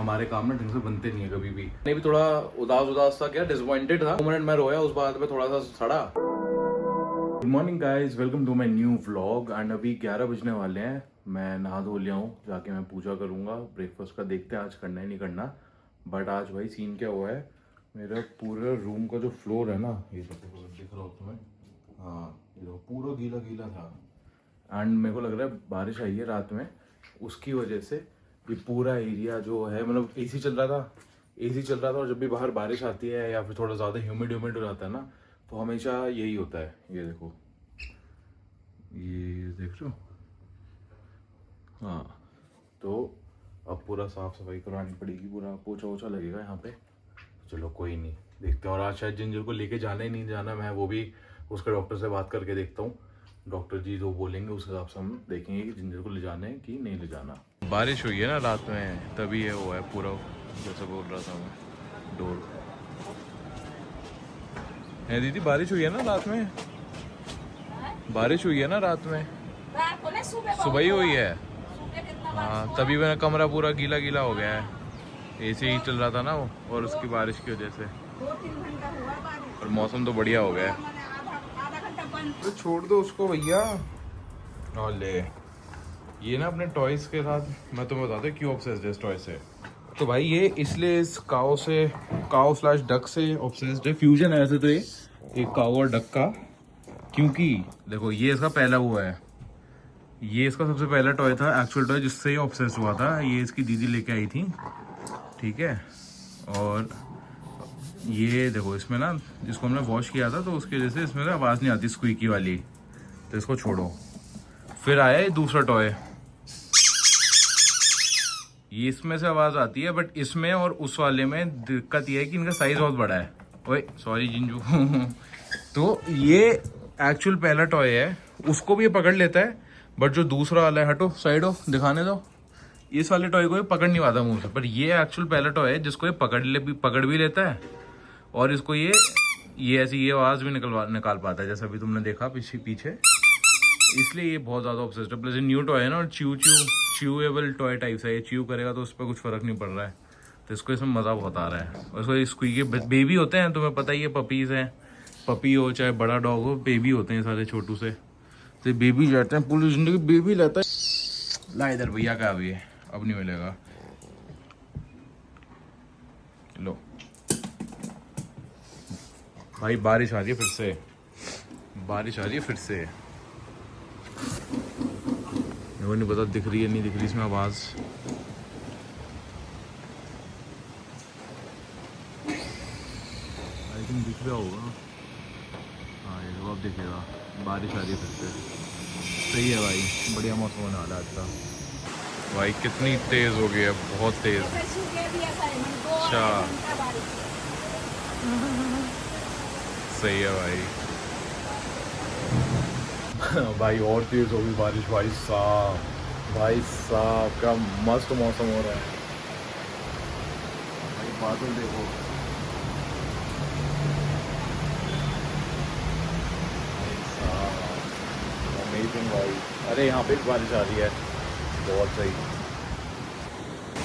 हमारे काम ना ढंग से बनते नहीं है कभी भी। मैं भी थोड़ा उदास सा, क्या डिसअपॉइंटेड था। 2 मिनट मैं रोया, उस बात पे थोड़ा सा सड़ा। Good morning guys, welcome to my new vlog. And अभी 11 बजने वाले हैं। मैं नहा धो लिया हूँ, जाके मैं पूजा करूँगा। ब्रेकफास्ट का देखते हैं आज करना है नहीं करना। बट आज भाई सीन क्या हुआ है, मेरा पूरा रूम का जो फ्लोर है ना, ये देखो दिख रहा हो तुम्हें, हाँ ये देखो पूरा गीला गीला था। एंड मेरे को लग रहा है बारिश आई है रात में, उसकी वजह से ये पूरा एरिया जो है, मतलब एसी चल रहा था और जब भी बाहर बारिश आती है या फिर थोड़ा ज़्यादा ह्यूमिड हो जाता है ना, तो हमेशा यही होता है। ये देखो, ये देख रहे हो, हाँ। तो अब पूरा साफ सफाई करवानी पड़ेगी, पूरा पोछा वोछा लगेगा यहाँ पे। चलो कोई नहीं, देखते हैं। और आज शायद जिंजर को लेके जाना ही नहीं जाना, मैं वो भी उसके डॉक्टर से बात करके देखता हूँ। डॉक्टर जी जो बोलेंगे उस हिसाब से हम देखेंगे कि जिंजर को ले जाना है कि नहीं ले जाना। बारिश हुई है ना रात में, तभी ये हुआ है पूरा, जैसे बोल रहा था मैं। डोर है दीदी, बारिश हुई है ना रात में, बारिश हुई है ना रात में, सुबह ही हुई है। हाँ तभी मेरा कमरा पूरा गीला गीला हो गया है, एसी ही चल रहा था ना वो, और उसकी बारिश की वजह से। और मौसम तो बढ़िया हो गया है। तो छोड़ दो उसको भैया। और ले, ये ना अपने टॉयज के साथ मैं तुम्हें बताता हूँ क्यों ऑब्सेस्ड है इस टॉय से। तो भाई ये इसलिए इस काओ स्लैश डक से ऑब्सेस्ड है। फ्यूजन है ऐसे तो ये एक काओ और डक का, क्योंकि देखो ये इसका पहला हुआ है, ये इसका सबसे पहला टॉय था, एक्चुअल टॉय जिससे ये ऑब्सेस्ड हुआ था। ये इसकी दीदी लेके आई थी, ठीक है। और ये देखो इसमें ना, जिसको हमने वॉश किया था तो उसकी वजह से इसमें ना आवाज़ नहीं आती स्क्वीकी वाली, तो इसको छोड़ो। फिर आया ये दूसरा टॉय, ये इसमें से आवाज़ आती है, बट इसमें और उस वाले में दिक्कत ये है कि इनका साइज़ बहुत बड़ा है। ओए सॉरी जिंजू तो ये एक्चुअल पहला टॉय है, उसको भी ये पकड़ लेता है, बट जो दूसरा वाला है, हटो साइड हो, दिखाने दो। इस वाले टॉय को ये पकड़ नहीं पाता मुंह से, पर ये एक्चुअल पहला टॉय है जिसको ये पकड़ भी लेता है, और इसको ये ऐसी ये आवाज़ भी निकाल पाता है, जैसा अभी तुमने देखा पीछे। इसलिए ये बहुत ज़्यादा ऑब्सेस्ड है। प्लस ये न्यू टॉय है ना, और च्यूएबल टॉय टाइप से, ये च्यू करेगा तो उस पर कुछ फ़र्क नहीं पड़ रहा है, तो इसको इसमें मज़ा बहुत आ रहा है। और इसको स्क्वीकी बेबी होते हैं, तुम्हें पता ही है, पपीज़ हैं, पपी हो चाहे बड़ा डॉग हो, बेबी होते हैं सारे छोटू से, तो बेबी जाते हैं, पूरी ज़िंदगी बेबी लेता है। ला इधर भैया का, अभी अब नहीं मिलेगा, लो भाई। बारिश आ रही है फिर से, बारिश आ रही है फिर से। मेरे को नहीं पता दिख रही है नहीं दिख रही इसमें आवाज़। आई थिंक दिख रहा होगा, हाँ ये अब दिखेगा। बारिश आ रही है फिर से, सही है भाई, बढ़िया मौसम होने वाला आज का। भाई कितनी तेज़ हो गई है, बहुत तेज़। अच्छा सही है भाई भाई और तेज़ होगी बारिश, भाई साहब क्या मस्त मौसम हो रहा है भाई। बादल देखो, अमेजिंग भाई। अरे यहाँ पे बारिश आ रही है, बहुत सही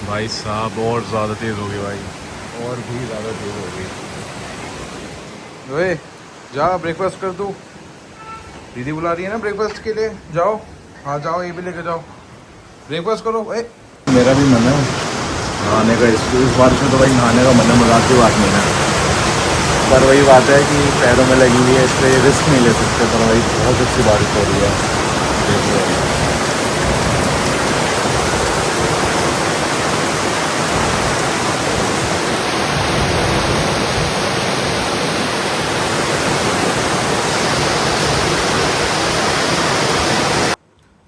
भाई साहब। और ज़्यादा तेज़ हो गई भाई, और भी ज़्यादा तेज़ हो गई। ओए जा ब्रेकफास्ट कर दूँ, दीदी बुला रही है ना ब्रेकफास्ट के लिए, जाओ। हाँ जाओ, ये भी लेके जाओ, ब्रेकफास्ट करो। मेरा भी मन है नहाने का, इस बारिश में तो भाई नहाने का मन है, मजाक की बात नहीं है। पर वही बात है कि पैरों में लगी हुई है, इसलिए रिस्क नहीं ले सकते। पर भाई बहुत अच्छी बारिश हो रही है, देखो।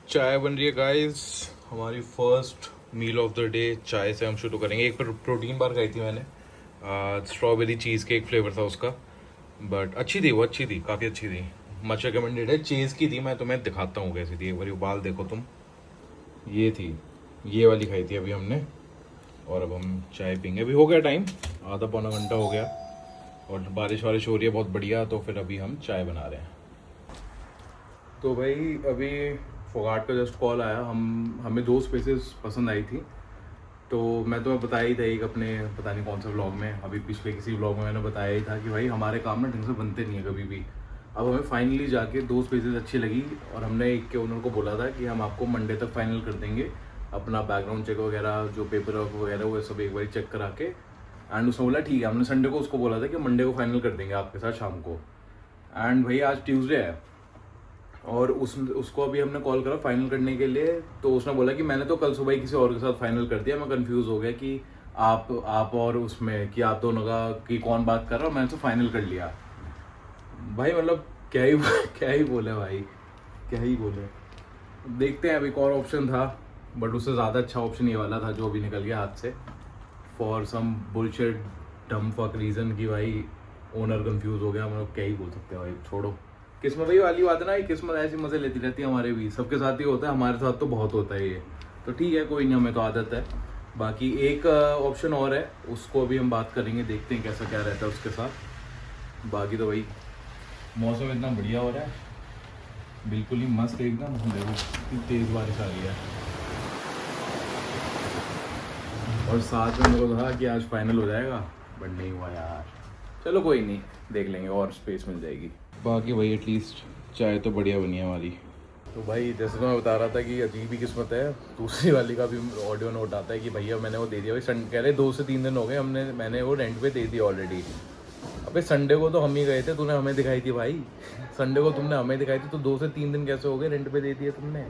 चाय बन रही है गाइस, हमारी first meal of the day चाय से हम शुरू करेंगे। एक प्रोटीन बार खाई थी मैंने, स्ट्रॉबेरी चीज़ केक फ्लेवर था उसका, बट अच्छी थी, वो अच्छी थी, काफ़ी अच्छी थी, मच रिकमेंडेड है। चीज़ की थी, मैं तुम्हें दिखाता हूँ कैसी थी, एक बार उबाल देखो तुम। ये थी, ये वाली खाई थी अभी हमने, और अब हम चाय पीएंगे। अभी हो गया टाइम, आधा पौना घंटा हो गया, और बारिश वारिश हो रही है बहुत बढ़िया, तो फिर अभी हम चाय बना रहे हैं। तो भाई अभी फोगाट का जस्ट कॉल आया, हमें 2 स्पेसेस पसंद आई थी, तो मैं तुम्हें बताया ही था एक अपने पता नहीं कौन सा व्लॉग में, अभी पिछले किसी व्लॉग में मैंने बताया ही था कि भाई हमारे काम ना ढंग से बनते नहीं है कभी भी। अब हमें फाइनली जाके 2 स्पेसेस अच्छी लगी और हमने एक के ओनर को बोला था कि हम आपको मंडे तक फाइनल कर देंगे, अपना बैकग्राउंड चेक वगैरह जो पेपर वर्क वगैरह वो सब एक बार चेक करा के। एंड उसने बोला ठीक है, हमने संडे को उसको बोला था कि मंडे को फाइनल कर देंगे आपके साथ शाम को। एंड भाई आज ट्यूसडे है और उसको अभी हमने कॉल करा फाइनल करने के लिए, तो उसने बोला कि मैंने तो कल सुबह ही किसी और के साथ फाइनल कर दिया, मैं कंफ्यूज हो गया कि आप और उसमें कि आप दोनों का कि कौन बात कर रहा, मैंने तो फाइनल कर लिया। भाई मतलब क्या ही बोले भाई, क्या ही बोले। देखते हैं, अभी एक और ऑप्शन था बट उससे ज़्यादा अच्छा ऑप्शन ये वाला था जो अभी निकल गया हाथ से, for some bullshit dumb fuck reason कि भाई ओनर कंफ्यूज हो गया। मतलब क्या ही बोल सकते हैं भाई, छोड़ो। किस्मत ही वाली बात है ना, ये किस्मत ऐसी मज़े लेती रहती है हमारे भी, सबके साथ ही होता है, हमारे साथ तो बहुत होता है ये। तो ठीक है, कोई नहीं, हमें तो आदत है। बाकी एक ऑप्शन और है, उसको अभी हम बात करेंगे, देखते हैं कैसा क्या रहता है उसके साथ। बाकी तो भाई मौसम इतना बढ़िया हो रहा है, बिल्कुल ही मस्त एकदम। देखो कितनी तेज़ बारिश आ रही है और साथ में मेरे को था कि आज फाइनल हो जाएगा बट नहीं हुआ यार। चलो कोई नहीं, देख लेंगे और स्पेस मिल जाएगी। बाकी भाई एटलीस्ट चाय तो बढ़िया बनी है हमारी। तो भाई जैसे तो मैं बता रहा था कि अजीब ही किस्मत है, दूसरी वाली का भी ऑडियो नोट आता है कि भैया मैंने वो दे दिया भाई, कह रहे 2 से 3 दिन हो गए मैंने वो रेंट पे दे दी ऑलरेडी। अबे संडे को तो हम ही गए थे, तूने हमें दिखाई थी भाई, संडे को तुमने हमें दिखाई थी, तो 2 से 3 दिन कैसे हो गए रेंट पे दे दिए तुमने।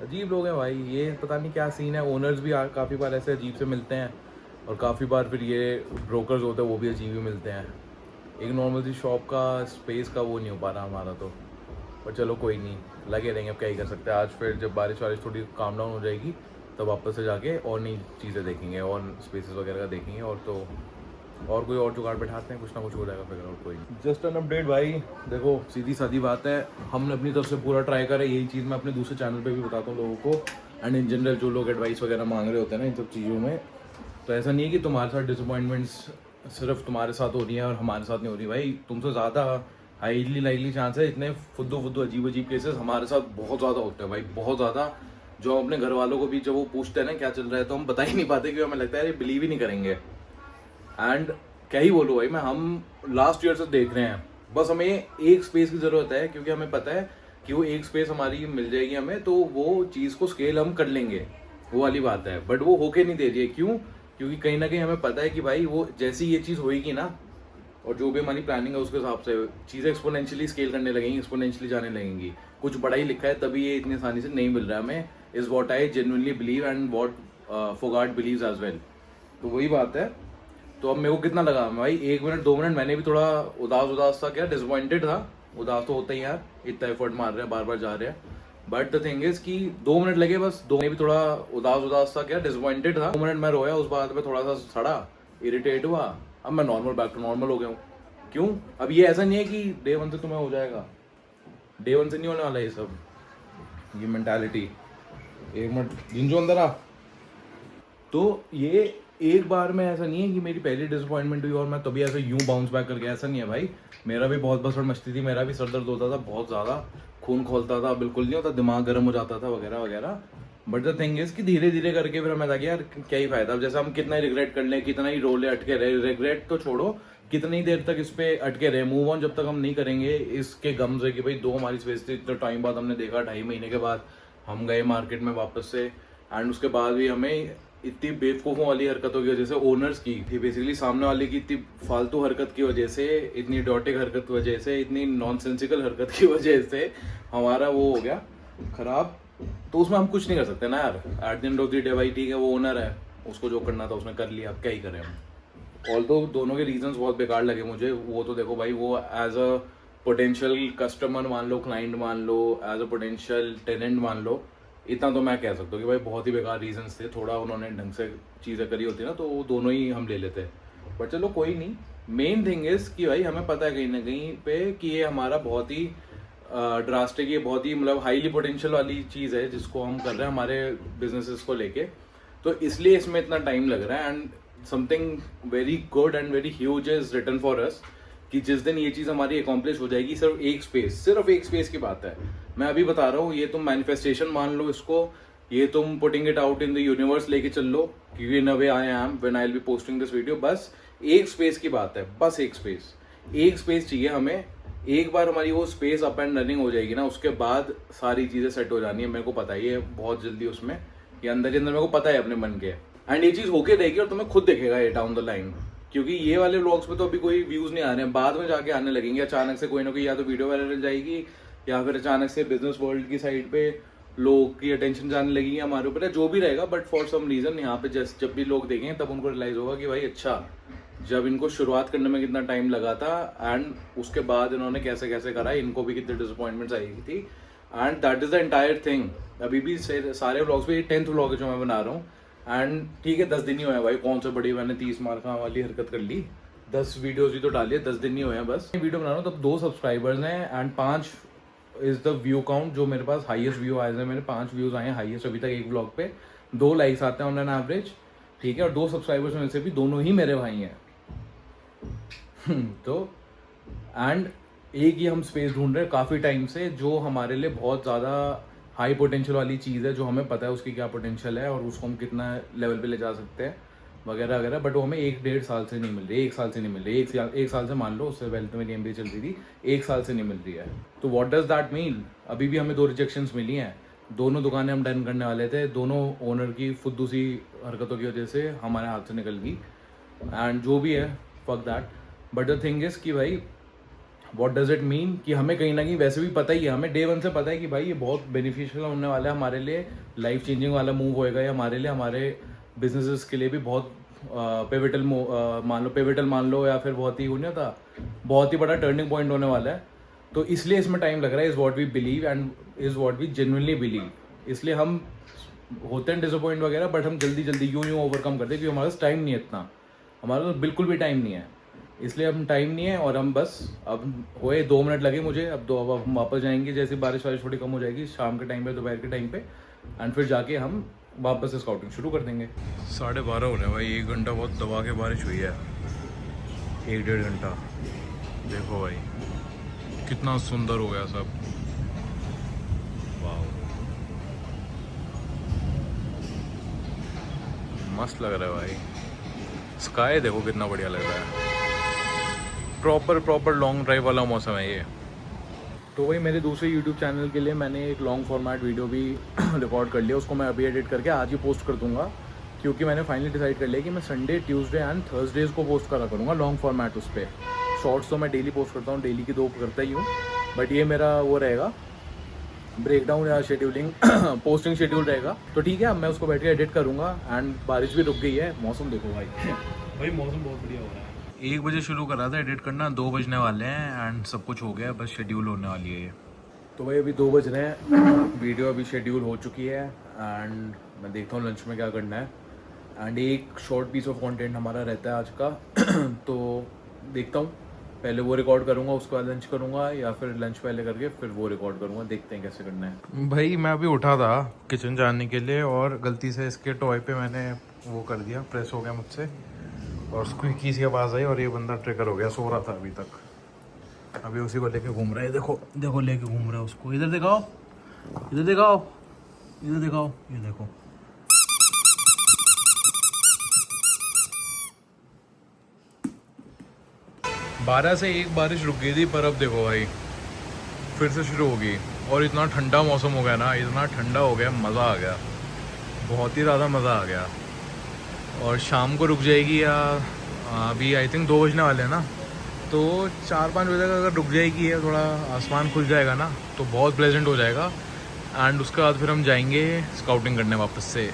अजीब लोग हैं भाई ये, पता नहीं क्या सीन है। ओनर्स भी काफ़ी बार ऐसे अजीब से मिलते हैं और काफ़ी बार फिर ये ब्रोकर्स होते हैं वो भी अजीब ही मिलते हैं। एक नॉर्मल सी शॉप का स्पेस का वो नहीं हो पा रहा हमारा तो, पर चलो कोई नहीं, लगे रहेंगे, अब क्या ही कर सकते हैं। आज फिर जब बारिश वारिश थोड़ी काम डाउन हो जाएगी तब वापस से जाके और नई चीज़ें देखेंगे और स्पेसेस वगैरह का देखेंगे, और तो और कोई और जुगाड़ बैठाते हैं, कुछ ना कुछ हो जाएगा फिर, और कोई नहीं। जस्ट एन अपडेट भाई, देखो सीधी सादी बात है, हमने अपनी तरफ से पूरा ट्राई करा, यही चीज़ मैं अपने दूसरे चैनल पे भी बताता हूँ लोगों को, एंड इन जनरल जो लोग एडवाइस वगैरह मांग रहे होते हैं ना इन सब चीज़ों में, तो ऐसा नहीं है कि तुम्हारे साथ डिसअपॉइंटमेंट्स सिर्फ तुम्हारे साथ हो रही है और हमारे साथ नहीं हो रही। भाई तुमसे ज़्यादा हाईली लाइकली चांस है, इतने फुद्दू अजीब केसेस हमारे साथ बहुत ज़्यादा होते हैं भाई, बहुत ज़्यादा, जो हम अपने घर वालों को भी जब वो पूछते हैं ना क्या चल रहा है तो हम बता ही नहीं पाते, क्योंकि हमें लगता है ये बिलीव ही नहीं करेंगे। एंड क्या ही बोलूँ भाई मैं, हम लास्ट ईयर से देख रहे हैं, बस हमें एक स्पेस की ज़रूरत है, क्योंकि हमें पता है कि वो एक स्पेस हमारी मिल जाएगी हमें, तो वो चीज़ को स्केल हम कर लेंगे, वो वाली बात है। बट वो होके नहीं दे रही है, क्यों? क्योंकि कहीं ना कहीं हमें पता है कि भाई वो जैसी ये चीज़ होएगी ना, और जो भी हमारी प्लानिंग है उसके हिसाब से चीज़ें एक्सपोनेंशियली स्केल करने लगेंगी, एक्सपोनेंशियली जाने लगेंगी। कुछ बड़ा ही लिखा है तभी ये इतनी आसानी से नहीं मिल रहा है हमें, is what I genuinely believe and what Phogat believes as well. तो वही बात है। तो अब मेरे को कितना लगा भाई, 1 मिनट 2 मिनट मैंने भी थोड़ा उदास था, क्या डिसअपॉइंटेड था, उदास तो होता ही यार, इतना एफर्ट मार रहे हैं, बार बार जा रहे हैं। बट द थिंग इज कि 2 मिनट लगे बस, 2 में भी थोड़ा उदास था, क्या डिसअपॉइंटेड था। 2 मिनट मैं रोया, उस बात पे थोड़ा सा सड़ा, इरिटेट हुआ, अब मैं नॉर्मल बैक टू नॉर्मल हो गया हूँ। क्यों? अब ये ऐसा नहीं है कि डे 1 से तुम्हें हो जाएगा, डे 1 से नहीं होने वाला ये सब, ये मेंटालिटी। 1 मिनट जिंजो अंदर आ। तो ये एक बार में ऐसा नहीं है कि मेरी पहली डिसअपॉइंटमेंट हुई और मैं तभी ऐसे यूं बाउंस बैक कर गया, ऐसा नहीं है भाई। मेरा भी बहुत बसड़ मस्ती थी, मेरा भी सर दर्द होता था बहुत ज़्यादा, खून खोलता था, बिल्कुल नहीं होता, दिमाग गर्म हो जाता था वगैरह वगैरह। बट द थिंग इज कि धीरे धीरे करके फिर हमें लगा यार क्या ही फायदा, अब जैसे हम कितना ही रिग्रेट कर लें, कितना ही रोले अटके रहे, रिग्रेट तो छोड़ो, कितनी देर तक इस पे अटके रहे, मूव ऑन जब तक हम नहीं करेंगे इसके गम से कि भाई 2 हमारी स्पेस थी, इतने टाइम बाद हमने देखा, 2.5 महीने के बाद हम गए मार्केट में वापस से, एंड उसके बाद भी हमें इतनी बेवकूफ़ों वाली हरकतों की वजह से, ओनर्स की थी बेसिकली, सामने वाले की इतनी फालतू हरकत की वजह से, इतनी डॉटिक हरकत की वजह से, इतनी नॉनसेंसिकल हरकत की वजह से हमारा वो हो गया खराब। तो उसमें हम कुछ नहीं कर सकते ना यार, at the end of the day भाई ठीक है वो ओनर है, उसको जो करना था उसने कर लिया, अब क्या ही करें हम। ऑल तो दोनों के रीजंस बहुत बेकार लगे मुझे, वो तो देखो भाई, वो एज अ पोटेंशियल कस्टमर मान लो, क्लाइंट मान लो, एज अ पोटेंशियल टेनेंट मान लो, इतना तो मैं कह सकता हूँ कि भाई बहुत ही बेकार रीजंस थे, थोड़ा उन्होंने ढंग से चीज़ें करी होती ना तो वो दोनों ही हम ले लेते। बट चलो कोई नहीं, मेन थिंग इज़ कि भाई हमें पता है कहीं ना कहीं पे कि ये हमारा बहुत ही ड्रास्टिक, ये बहुत ही मतलब हाईली पोटेंशियल वाली चीज़ है जिसको हम कर रहे हैं हमारे बिजनेसेस को लेके, तो इसलिए इसमें इतना टाइम लग रहा है। And something very good and very huge is written for us, कि जिस दिन ये चीज़ हमारी अकॉम्प्लिश हो जाएगी, सिर्फ एक स्पेस की बात है, मैं अभी बता रहा हूँ, ये तुम मैनिफेस्टेशन मान लो इसको, ये तुम putting it out in the universe लेके चल लो, क्योंकि in a way I am when I will be posting this video. बस एक स्पेस की बात है, बस एक स्पेस चाहिए हमें। एक बार हमारी वो स्पेस अप एंड रनिंग हो जाएगी ना, उसके बाद सारी चीज़ें सेट हो जानी है। मेरे को पता है ये बहुत जल्दी उसमें, ये अंदर ही अंदर मेरे को पता है अपने मन के। एंड ये चीज़ होके रहेगी और तुम्हें खुद दिखेगा ये डाउन द लाइन, क्योंकि ये वाले व्लॉग्स में तो अभी कोई व्यूज़ नहीं आ रहे हैं, बाद में जाके आने लगेंगे। अचानक से कोई ना कोई या तो वीडियो वायरल जाएगी, या फिर अचानक से बिजनेस वर्ल्ड की साइड पे लोग की अटेंशन जाने लगेगी हमारे ऊपर, जो भी रहेगा। बट फॉर सम रीज़न यहाँ पे जब भी लोग देखेंगे तब उनको रियलाइज़ होगा कि भाई अच्छा, जब इनको शुरुआत करने में कितना टाइम लगा था एंड उसके बाद इन्होंने कैसे कैसे करा, इनको भी कितनी डिसअपॉइंटमेंट्स आई थी। And that is the entire thing. अभी भी सारे व्लॉग्स पे 10th व्लॉग है जो मैं बना रहा हूँ। एंड ठीक है, 10 दिन ही हुए हैं भाई, कौन सा बड़ी मैंने 30 मार्का वाली हरकत कर ली। 10 वीडियोज़ भी तो डाली है, 10 दिन ही हुए हैं बस। वीडियो बना रहा हूँ तब 2 सब्सक्राइबर्स हैं and 5 is the view count, जो मेरे पास हाईएस्ट व्यू आए हैं। मेरे 5 व्यूज़ आए हैं हाईएस्ट अभी तक एक व्लॉग पे। 2 लाइक्स आते हैं ऑन एन एवरेज, ठीक है। और 2 सब्सक्राइबर्स में से भी दोनों ही मेरे भाई हैं। तो एंड एक ही हम स्पेस ढूंढ रहे हैं काफ़ी टाइम से, जो हमारे लिए बहुत ज़्यादा हाई पोटेंशियल वाली चीज़ है, जो हमें पता है उसकी क्या पोटेंशियल है और उसको हम कितना लेवल पे ले जा सकते हैं वगैरह वगैरह। बट वो हमें 1-1.5 साल से नहीं मिल रही, 1 साल से नहीं मिल रही। एक साल से मान लो, उससे पहले तो मेरी MBA चल रही थी, 1 साल से नहीं मिल रही है। तो व्हाट डज दैट मीन? अभी भी हमें 2 रिजेक्शंस मिली हैं। दोनों दुकानें हम डन करने वाले थे, दोनों ओनर की फुद्दू सी हरकतों की वजह से हमारे हाथ से निकल गई। एंड जो भी है, fuck that. But the thing is कि भाई व्हाट डज इट मीन, कि हमें कहीं ना कहीं वैसे भी पता ही है, हमें डे 1 से पता है कि भाई ये बहुत बेनिफिशियल होने वाला है हमारे लिए, लाइफ चेंजिंग वाला मूव होएगा ये हमारे लिए, हमारे बिजनेसेस के लिए भी बहुत पिवटल मान लो, या फिर बहुत ही नहीं होता, बहुत ही बड़ा टर्निंग पॉइंट होने वाला है। तो इसलिए इसमें टाइम लग रहा है, is what we believe and is what we genuinely believe. इसलिए हम होते हैं डिसअपॉइंट वगैरह, बट हम जल्दी यूँ ओवरकम करते हैं, क्योंकि हमारे पास टाइम नहीं है इतना, हमारे पास बिल्कुल भी टाइम नहीं है। इसलिए हम टाइम नहीं है, और हम बस अब हुए 2 मिनट लगे मुझे, अब हम वापस जाएंगे जैसे बारिश वारिश थोड़ी कम हो जाएगी शाम के टाइम पे, दोपहर के टाइम पे, एंड फिर जाके हम वापस से स्काउटिंग शुरू कर देंगे। 12:30 हो रहे हैं भाई, 1 घंटा बहुत दबा के बारिश हुई है, 1-1.5 घंटा। देखो भाई कितना सुंदर हो गया सब, वाह मस्त लग रहा है भाई। स्काई देखो कितना बढ़िया लग रहा है, प्रॉपर लॉन्ग ड्राइव वाला मौसम है ये। तो वही मेरे दूसरे YouTube चैनल के लिए मैंने एक लॉन्ग फॉर्मेट वीडियो भी रिकॉर्ड कर लिया, उसको मैं अभी एडिट करके आज ही पोस्ट कर दूंगा, क्योंकि मैंने फाइनली डिसाइड कर लिया कि मैं संडे, ट्यूसडे एंड थर्सडेज को पोस्ट करा करूँगा लॉन्ग फॉर्मेट उस पर। शॉर्ट्स तो मैं डेली पोस्ट करता हूँ, डेली की 2 करता ही हूँ, बट ये मेरा वो रहेगा ब्रेकडाउन या शेड्यूलिंग पोस्टिंग शेड्यूल रहेगा। तो ठीक है, अब मैं उसको बैठ के एडिट करूँगा। एंड बारिश भी रुक गई है, मौसम देखो भाई भाई मौसम बहुत बढ़िया हो रहा है। 1 बजे शुरू करा था एडिट करना, 2 बजने वाले हैं एंड सब कुछ हो गया, बस शेड्यूल होने वाली है ये। तो भाई अभी 2 बज रहे हैं, वीडियो अभी शेड्यूल हो चुकी है एंड मैं देखता हूँ लंच में क्या करना है। एंड एक शॉर्ट पीस ऑफ कंटेंट हमारा रहता है आज का तो देखता हूँ, पहले वो रिकॉर्ड करूँगा, उसके बाद लंच करूँगा, या फिर लंच पहले करके फिर वो रिकॉर्ड करूँगा, देखते हैं कैसे करना है। भाई मैं अभी उठा था किचन जाने के लिए, और गलती से इसके टॉय पे मैंने वो कर दिया, प्रेस हो गया मुझसे, और स्क्वीकी सी आवाज़ आई और ये बंदा ट्रिगर हो गया, सो रहा था अभी तक। अभी उसी को लेके घूम रहा है, देखो लेके घूम रहा है उसको। इधर दिखाओ, इधर दिखाओ, इधर दिखाओ, ये देखो। बारह से 1 बारिश रुक गई थी, पर अब देखो भाई फिर से शुरू होगी, और इतना ठंडा मौसम हो गया ना, इतना ठंडा हो गया, मज़ा आ गया, बहुत ही ज़्यादा मज़ा आ गया। और शाम को रुक जाएगी, या अभी आई थिंक 2 बजने वाले हैं ना, तो 4-5 बजे तक अगर रुक जाएगी है, थोड़ा आसमान खुल जाएगा ना, तो बहुत प्लेजेंट हो जाएगा। एंड उसके बाद फिर हम जाएंगे स्काउटिंग करने वापस से।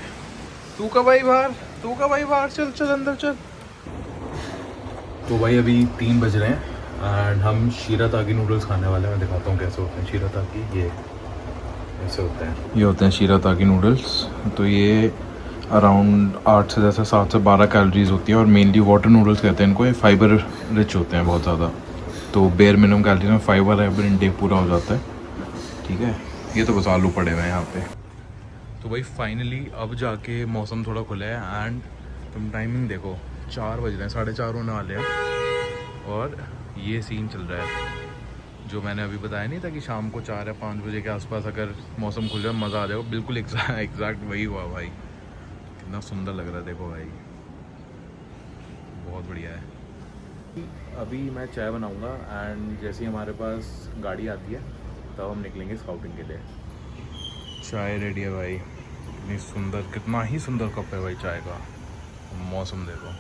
तू कब आई बाहर, चल अंदर चल। तो भाई अभी 3 बज रहे हैं एंड हम शीरातागी नूडल्स खाने वाले हैं। मैं दिखाता हूँ कैसे होते हैं शीरातागी, ये ऐसे होते हैं, ये होते हैं शीरातागी नूडल्स। तो ये अराउंड 8 से 7 से 12 कैलोरीज होती है, और मेनली वाटर नूडल्स कहते हैं इनको, ये फाइबर रिच होते हैं बहुत ज़्यादा। तो बेयर मिनिमम कैलोरीज में फाइबर इंटेक पूरा हो जाता है, ठीक है। ये तो बस आलू पड़े हुए हैं यहाँ पे। तो भाई फाइनली अब जाके मौसम थोड़ा खुला है, एंड तुम टाइमिंग देखो, 4 बज रहे हैं, 4:30 होने वाले हैं, और ये सीन चल रहा है। जो मैंने अभी बताया नहीं था कि शाम को 4 या 5 बजे के आसपास अगर मौसम खुल जाए मज़ा आ जाएगा, बिल्कुल एग्जैक्ट वही हुआ भाई। कितना सुंदर लग रहा है देखो भाई, बहुत बढ़िया है। अभी मैं चाय बनाऊंगा एंड जैसे ही हमारे पास गाड़ी आती है तब हम निकलेंगे स्काउटिंग के लिए। चाय रेडी है भाई, कितनी सुंदर, कितना ही सुंदर कप है भाई चाय का। मौसम देखो,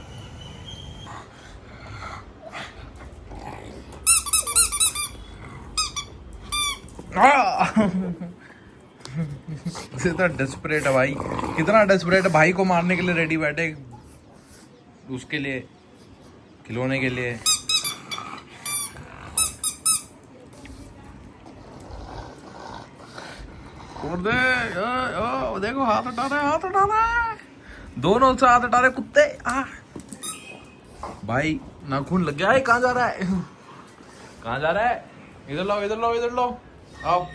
कितना डेस्परेट है भाई, कितना डेस्परेट है, भाई को मारने के लिए रेडी बैठे, उसके लिए खिलौने के लिए। छोड़ दे, देखो हाथ हटा रहा है, हाथ हटा रहा है, दोनों से हाथ हटा रहे कुत्ते। भाई नाखून लग गया है, कहाँ जा रहा है, कहाँ जा रहा है, इधर लाओ इधर लाओ इधर लाओ, आओ,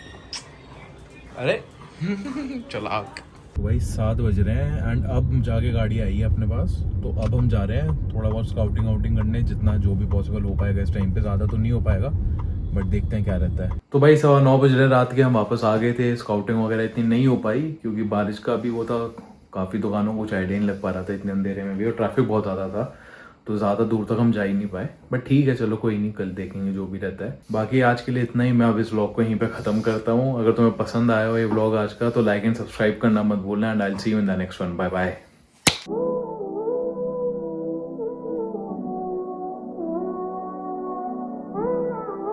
अरे चलाक। वही 7 बज रहे हैं एंड अब जाके गाड़ी आई है अपने पास, तो अब हम जा रहे हैं थोड़ा बहुत स्काउटिंग वाउटिंग करने, जितना जो भी पॉसिबल हो पाएगा इस टाइम पे। ज़्यादा तो नहीं हो पाएगा बट देखते हैं क्या रहता है। तो भाई 9:15 बज रहे रात के, हम वापस आ गए थे। स्काउटिंग वगैरह इतनी नहीं हो पाई क्योंकि बारिश का भी वो था, काफ़ी दुकानों को कुछ आइडिया नहीं लग पा रहा था इतने अंधेरे में भी, और ट्रैफिक बहुत ज़्यादा था, तो ज़्यादा दूर तक हम जा ही नहीं पाए। बट ठीक है, चलो कोई नहीं, कल देखेंगे जो भी रहता है। बाकी आज के लिए इतना ही, मैं अब इस व्लॉग को यहीं पे ख़त्म करता हूँ। अगर तुम्हें पसंद आया हो ये व्लॉग आज का तो लाइक एंड सब्सक्राइब करना मत भूलना and I will see you in the next one. Bye bye.